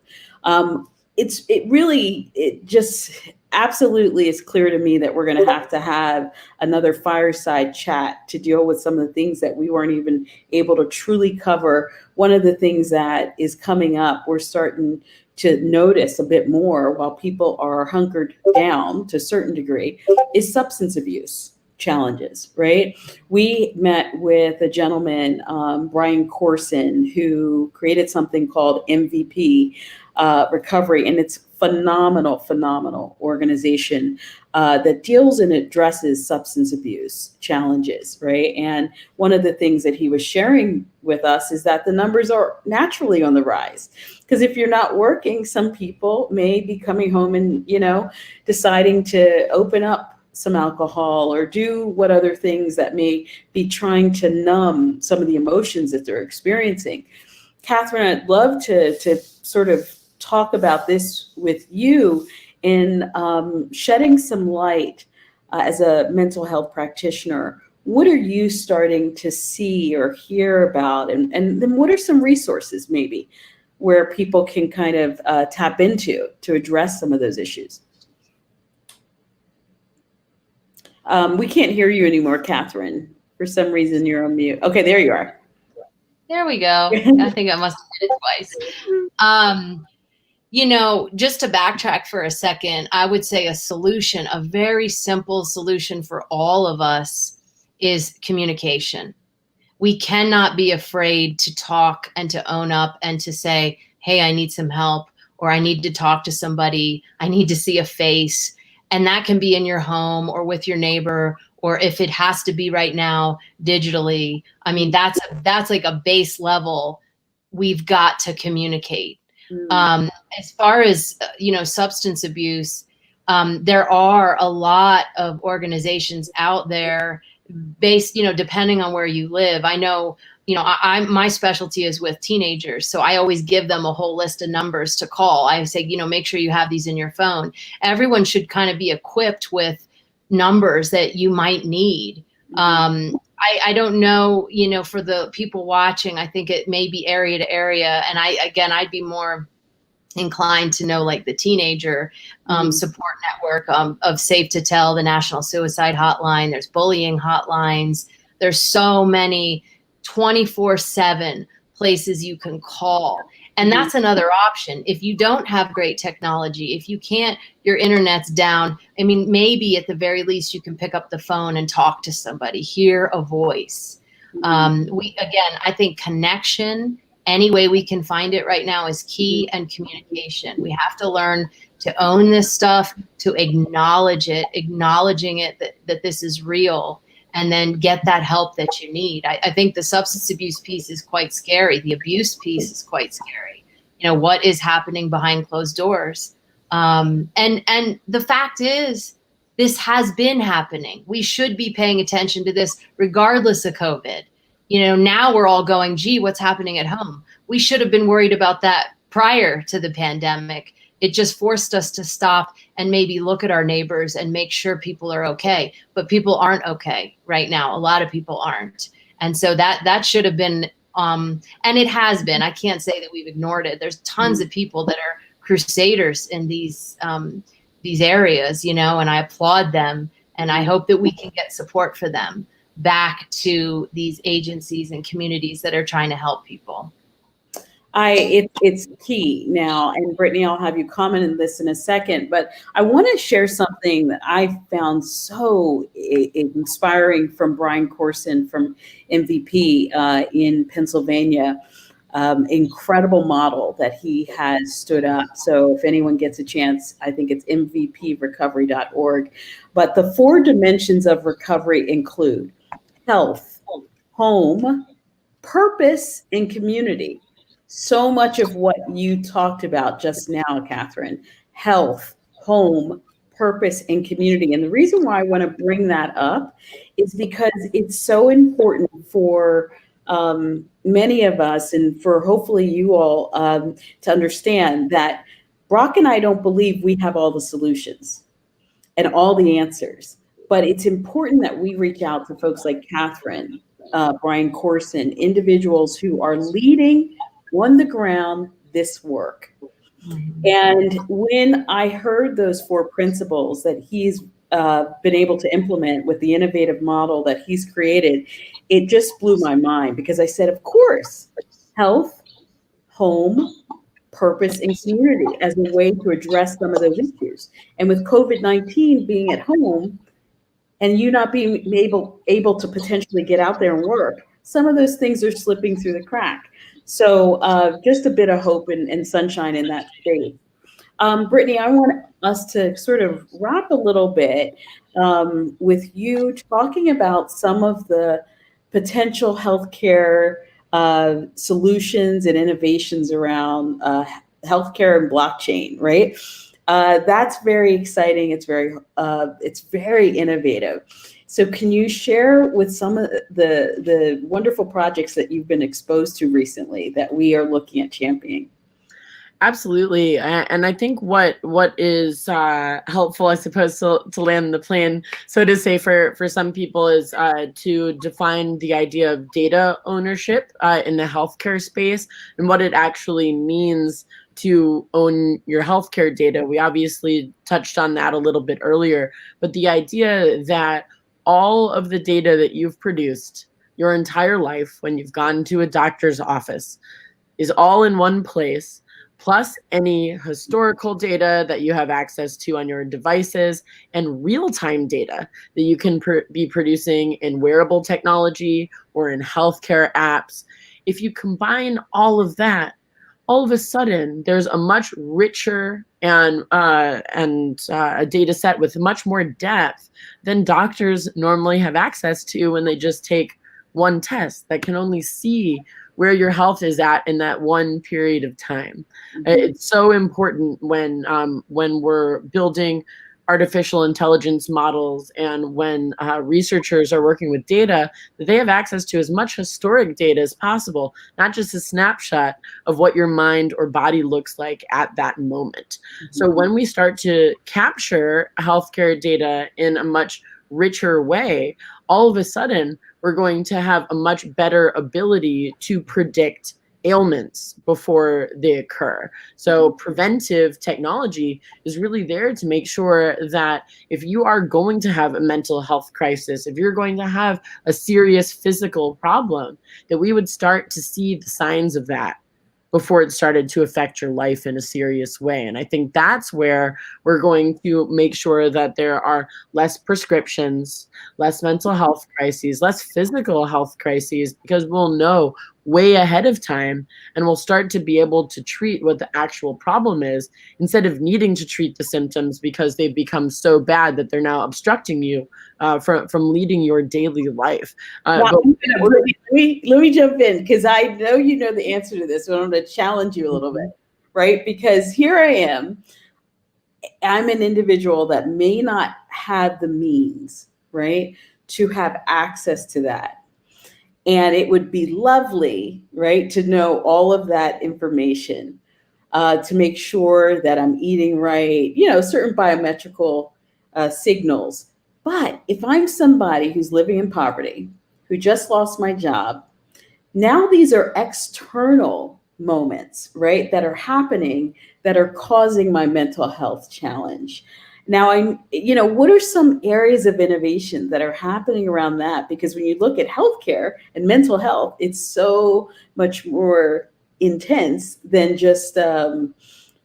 A: It just absolutely is clear to me that we're going to have another fireside chat to deal with some of the things that we weren't even able to truly cover. One of the things that is coming up, we're starting to notice a bit more while people are hunkered down to a certain degree, is substance abuse challenges, right? We met with a gentleman, Brian Corson, who created something called MVP Recovery, and it's phenomenal organization that deals and addresses substance abuse challenges, right? And one of the things that he was sharing with us is that the numbers are naturally on the rise. Because if you're not working, some people may be coming home and, deciding to open up some alcohol or do what other things that may be trying to numb some of the emotions that they're experiencing. Catherine, I'd love to sort of talk about this with you in shedding some light as a mental health practitioner. What are you starting to see or hear about? And then what are some resources maybe where people can kind of tap into to address some of those issues? We can't hear you anymore, Catherine. For some reason, you're on mute. Okay, there you are.
B: There we go. I think I must have did it twice. Just to backtrack for a second, I would say a very simple solution for all of us is communication. We cannot be afraid to talk and to own up and to say, hey, I need some help, or I need to talk to somebody, I need to see a face. And that can be in your home or with your neighbor, or if it has to be right now digitally. I mean, that's like a base level. We've got to communicate. As far as, substance abuse, there are a lot of organizations out there based, depending on where you live. I know, my specialty is with teenagers. So I always give them a whole list of numbers to call. I say, make sure you have these in your phone. Everyone should kind of be equipped with numbers that you might need. I don't know, for the people watching, I think it may be area to area. And I'd be more inclined to know like the teenager support network of Safe to Tell, the National Suicide Hotline. There's bullying hotlines. There's so many 24/7 places you can call. And that's another option. If you don't have great technology, if you can't, your internet's down, I mean, maybe at the very least you can pick up the phone and talk to somebody, hear a voice. I think connection, any way we can find it right now, is key, and communication. We have to learn to own this stuff, to acknowledge it, acknowledging it that this is real, and then get that help that you need. I think the substance abuse piece is quite scary. The abuse piece is quite scary. What is happening behind closed doors? And the fact is, this has been happening. We should be paying attention to this regardless of COVID. Now we're all going, gee, what's happening at home? We should have been worried about that prior to the pandemic. It just forced us to stop and maybe look at our neighbors and make sure people are okay. But people aren't okay right now. A lot of people aren't. And so that should have been, and it has been. I can't say that we've ignored it. There's tons of people that are crusaders in these areas, and I applaud them. And I hope that we can get support for them back to these agencies and communities that are trying to help people.
A: It's key now, and Brittany, I'll have you comment on this in a second, but I want to share something that I found so inspiring from Brian Corson from MVP in Pennsylvania. Incredible model that he has stood up. So if anyone gets a chance, I think it's mvprecovery.org. But the 4 dimensions of recovery include health, home, purpose, and community. So much of what you talked about just now, Catherine: health, home, purpose, and community. And the reason why I want to bring that up is because it's so important for many of us, and for hopefully you all to understand that Brock and I don't believe we have all the solutions and all the answers. But it's important that we reach out to folks like Catherine, Brian Corson, individuals who are leading on the ground this work. And when I heard those 4 principles that he's been able to implement with the innovative model that he's created, it just blew my mind, because I said, of course, health, home, purpose, and community as a way to address some of those issues. And with COVID-19 being at home and you not being able to potentially get out there and work, some of those things are slipping through the crack. So just a bit of hope and sunshine in that space. Brittany, I want us to sort of wrap a little bit with you talking about some of the potential healthcare solutions and innovations around healthcare and blockchain, right? That's very exciting. It's very innovative. So can you share with some of the wonderful projects that you've been exposed to recently that we are looking at championing?
C: Absolutely. And I think what is helpful, I suppose, to land the plane, so to say, for some people is to define the idea of data ownership in the healthcare space and what it actually means to own your healthcare data. We obviously touched on that a little bit earlier, but the idea that all of the data that you've produced your entire life when you've gone to a doctor's office is all in one place, plus any historical data that you have access to on your devices and real-time data that you can be producing in wearable technology or in healthcare apps. If you combine all of that all of a sudden there's a much richer and a data set with much more depth than doctors normally have access to when they just take one test that can only see where your health is at in that one period of time. It's so important when we're building artificial intelligence models and when researchers are working with data, that they have access to as much historic data as possible, not just a snapshot of what your mind or body looks like at that moment. So when we start to capture healthcare data in a much richer way, all of a sudden we're going to have a much better ability to predict ailments before they occur. So preventive technology is really there to make sure that if you are going to have a mental health crisis, if you're going to have a serious physical problem, that we would start to see the signs of that before it started to affect your life in a serious way. And I think that's where we're going to make sure that there are less prescriptions, less mental health crises, less physical health crises, because we'll know way ahead of time and we'll start to be able to treat what the actual problem is instead of needing to treat the symptoms because they've become so bad that they're now obstructing you from leading your daily life.
A: Let me jump in because I know you know the answer to this, but I'm going to challenge you a little bit, right? Because here I am, I'm an individual that may not have the means, right, to have access to that. And it would be lovely, right, to know all of that information, to make sure that I'm eating right, certain biometrical signals. But if I'm somebody who's living in poverty, who just lost my job, now these are external moments, right, that are happening that are causing my mental health challenge. Now, what are some areas of innovation that are happening around that? Because when you look at healthcare and mental health, it's so much more intense than just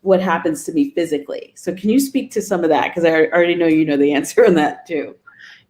A: what happens to me physically. So can you speak to some of that? Because I already know you know the answer on that too.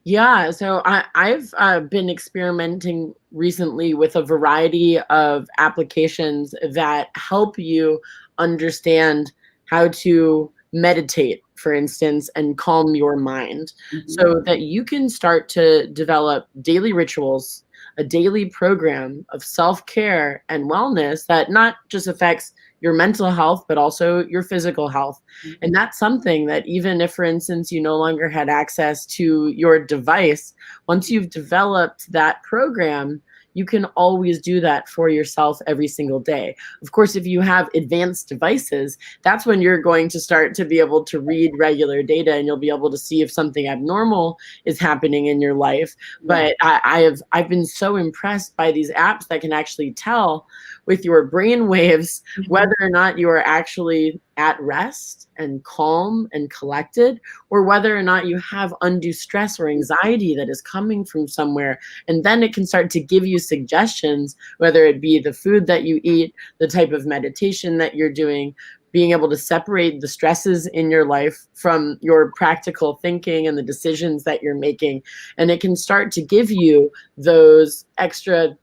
C: Yeah, so I've been experimenting recently with a variety of applications that help you understand how to meditate, for instance, and calm your mind so that you can start to develop daily rituals, a daily program of self-care and wellness that not just affects your mental health, but also your physical health. And that's something that even if, for instance, you no longer had access to your device, once you've developed that program, you can always do that for yourself every single day. Of course, if you have advanced devices, that's when you're going to start to be able to read regular data and you'll be able to see if something abnormal is happening in your life. But I've been so impressed by these apps that can actually tell with your brain waves whether or not you are actually at rest and calm and collected, or whether or not you have undue stress or anxiety that is coming from somewhere. And then it can start to give you suggestions, whether it be the food that you eat, the type of meditation that you're doing, being able to separate the stresses in your life from your practical thinking and the decisions that you're making. And it can start to give you those extra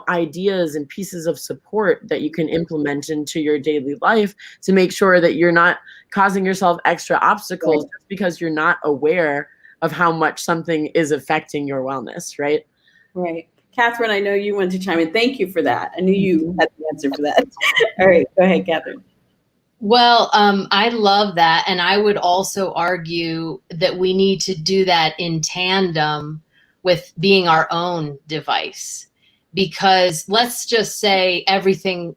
C: ideas and pieces of support that you can implement into your daily life to make sure that you're not causing yourself extra obstacles just because you're not aware of how much something is affecting your wellness, right?
A: Right. Catherine, I know you wanted to chime in. Thank you for that. I knew you had the answer for that. All right, go ahead, Catherine.
B: Well, I love that. And I would also argue that we need to do that in tandem with being our own device. Because let's just say everything,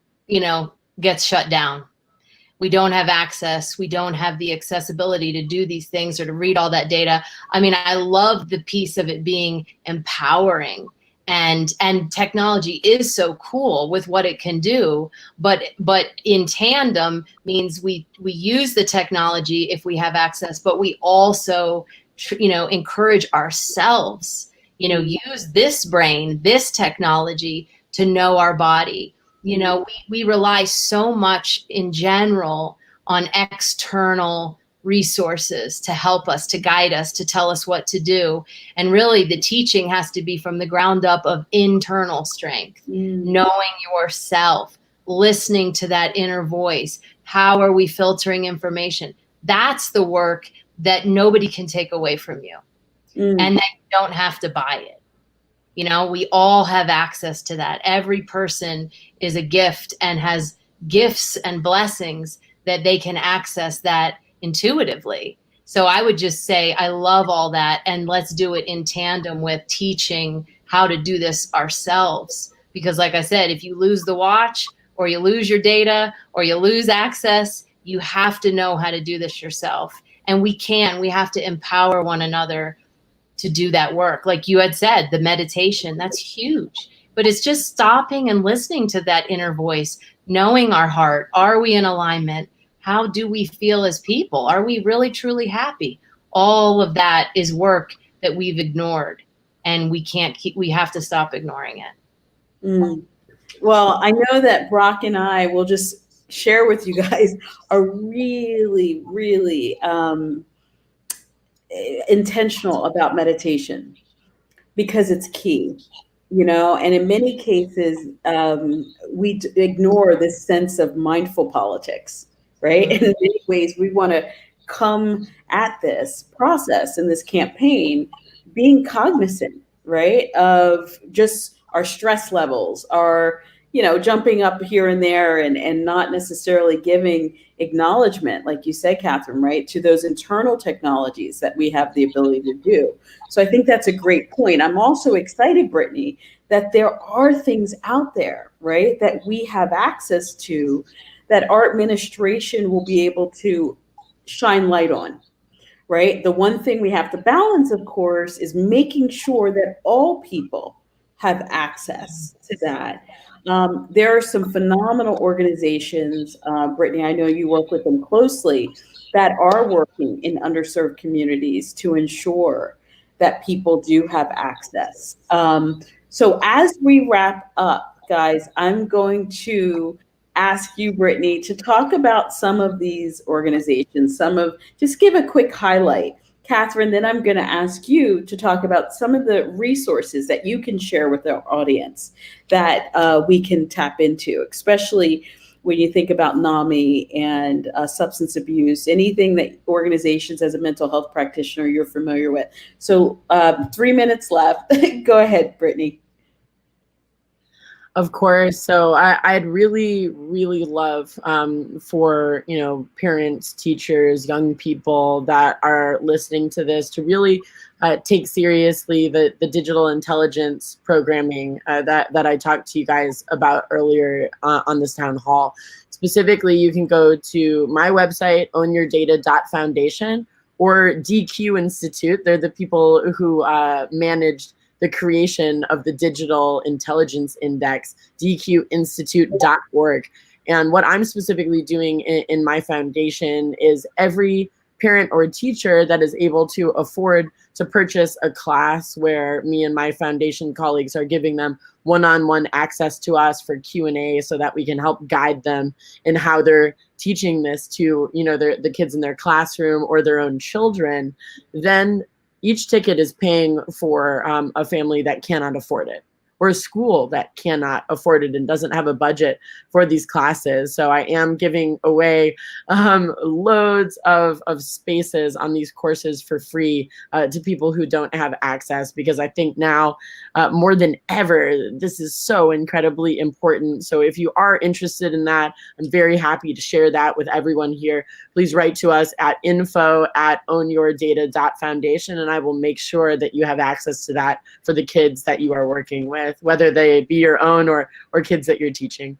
B: gets shut down. We don't have access. We don't have the accessibility to do these things or to read all that data. I mean, I love the piece of it being empowering, and technology is so cool with what it can do. But in tandem means we use the technology if we have access, but we also, encourage ourselves. Use this brain, this technology to know our body. We rely so much in general on external resources to help us, to guide us, to tell us what to do. And really the teaching has to be from the ground up of internal strength, knowing yourself, listening to that inner voice. How are we filtering information? That's the work that nobody can take away from you, and that you don't have to buy it. You know, we all have access to that. Every person is a gift and has gifts and blessings that they can access that intuitively. So I would just say, I love all that. And let's do it in tandem with teaching how to do this ourselves. Because like I said, if you lose the watch or you lose your data or you lose access, you have to know how to do this yourself. And we have to empower one another to do that work. Like you had said, the meditation, that's huge. But it's just stopping and listening to that inner voice, knowing our heart. Are we in alignment? How do we feel as people? Are we really, truly happy? All of that is work that we've ignored, and we have to stop ignoring it.
A: Well, I know that Brock and I will just share with you guys are really, really intentional about meditation because it's key, you know, and in many cases, we ignore this sense of mindful politics, right? And in many ways, we want to come at this process and this campaign being cognizant, right, of just our stress levels, our, you know, jumping up here and there and not necessarily giving acknowledgement, like you said, Catherine, right, to those internal technologies that we have the ability to do. So I think that's a great point. I'm also excited, Brittany, that there are things out there, right, that we have access to that our administration will be able to shine light on, right? The one thing we have to balance, of course, is making sure that all people have access to that. There are some phenomenal organizations, Brittany, I know you work with them closely, that are working in underserved communities to ensure that people do have access. So as we wrap up, guys, I'm going to ask you, Brittany, to talk about some of these organizations, just give a quick highlight. Catherine, then I'm going to ask you to talk about some of the resources that you can share with our audience that we can tap into, especially when you think about NAMI and substance abuse, anything that organizations as a mental health practitioner you're familiar with. So 3 minutes left. Go ahead, Brittany.
C: Of course. So I'd really, really love for, you know, parents, teachers, young people that are listening to this to really take seriously the digital intelligence programming that I talked to you guys about earlier on this town hall. Specifically, you can go to my website, ownyourdata.foundation, or DQ Institute. They're the people who managed the creation of the Digital Intelligence Index, dqinstitute.org. And what I'm specifically doing in my foundation is every parent or teacher that is able to afford to purchase a class where me and my foundation colleagues are giving them one-on-one access to us for Q&A so that we can help guide them in how they're teaching this to, you know, the kids in their classroom or their own children, then each ticket is paying for a family that cannot afford it, or a school that cannot afford it and doesn't have a budget for these classes. So I am giving away loads of spaces on these courses for free to people who don't have access, because I think now more than ever, this is so incredibly important. So if you are interested in that, I'm very happy to share that with everyone here. Please write to us at info@ownyourdata.foundation, and I will make sure that you have access to that for the kids that you are working with, whether they be your own or kids that you're teaching.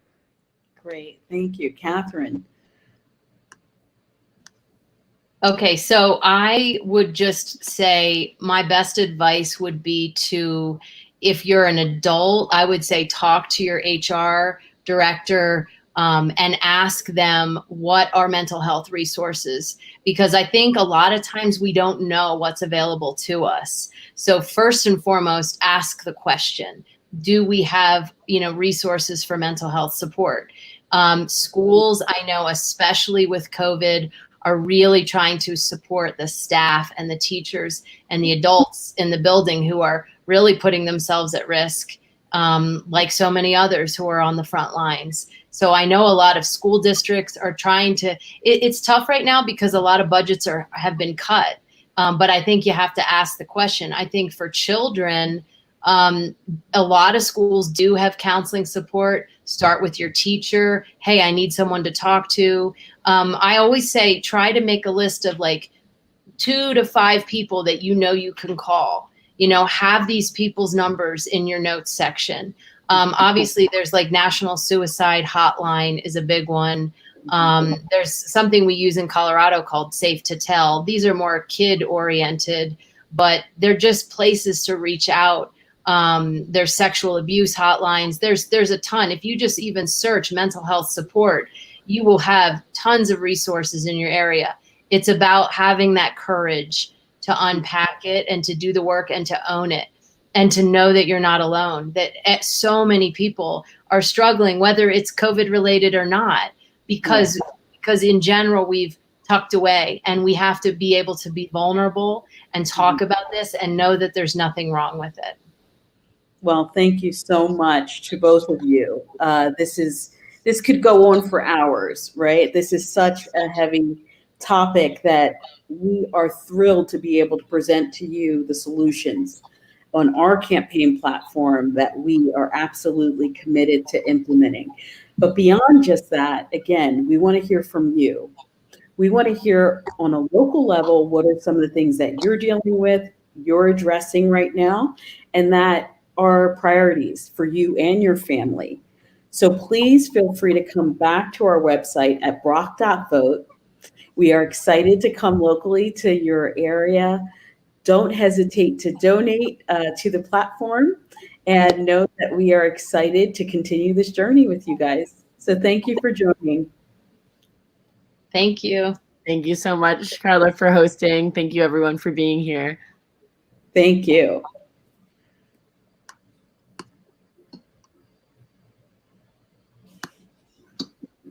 A: Great. Thank you. Catherine.
B: Okay, so I would just say my best advice would be to, if you're an adult, I would say talk to your HR director and ask them what are mental health resources, because I think a lot of times we don't know what's available to us. So first and foremost, ask the question. Do we have, you know, resources for mental health support? Schools, I know, especially with COVID, are really trying to support the staff and the teachers and the adults in the building who are really putting themselves at risk like so many others who are on the front lines. So I know a lot of school districts are trying to, it's tough right now because a lot of budgets have been cut. But I think you have to ask the question. I think for children, a lot of schools do have counseling support. Start with your teacher. Hey, I need someone to talk to. I always say, try to make a list of like 2 to 5 people that you know you can call. You know, have these people's numbers in your notes section. Obviously, there's like National Suicide Hotline is a big one. There's something we use in Colorado called Safe to Tell. These are more kid oriented, but they're just places to reach out. There's sexual abuse hotlines. There's a ton. If you just even search mental health support, you will have tons of resources in your area. It's about having that courage to unpack it and to do the work and to own it and to know that you're not alone, that so many people are struggling, whether it's COVID related or not, because in general, we've tucked away, and we have to be able to be vulnerable and talk about this and know that there's nothing wrong with it.
A: Well, thank you so much to both of you. This could go on for hours, right? This is such a heavy topic that we are thrilled to be able to present to you the solutions on our campaign platform that we are absolutely committed to implementing. But beyond just that, again, we want to hear from you. We want to hear on a local level, what are some of the things that you're dealing with, you're addressing right now, and that are priorities for you and your family. So please feel free to come back to our website at brock.vote. We are excited to come locally to your area. Don't hesitate to donate to the platform, and know that we are excited to continue this journey with you guys. So thank you for joining.
B: Thank you.
C: Thank you so much, Carla, for hosting. Thank you, everyone, for being here.
A: Thank you.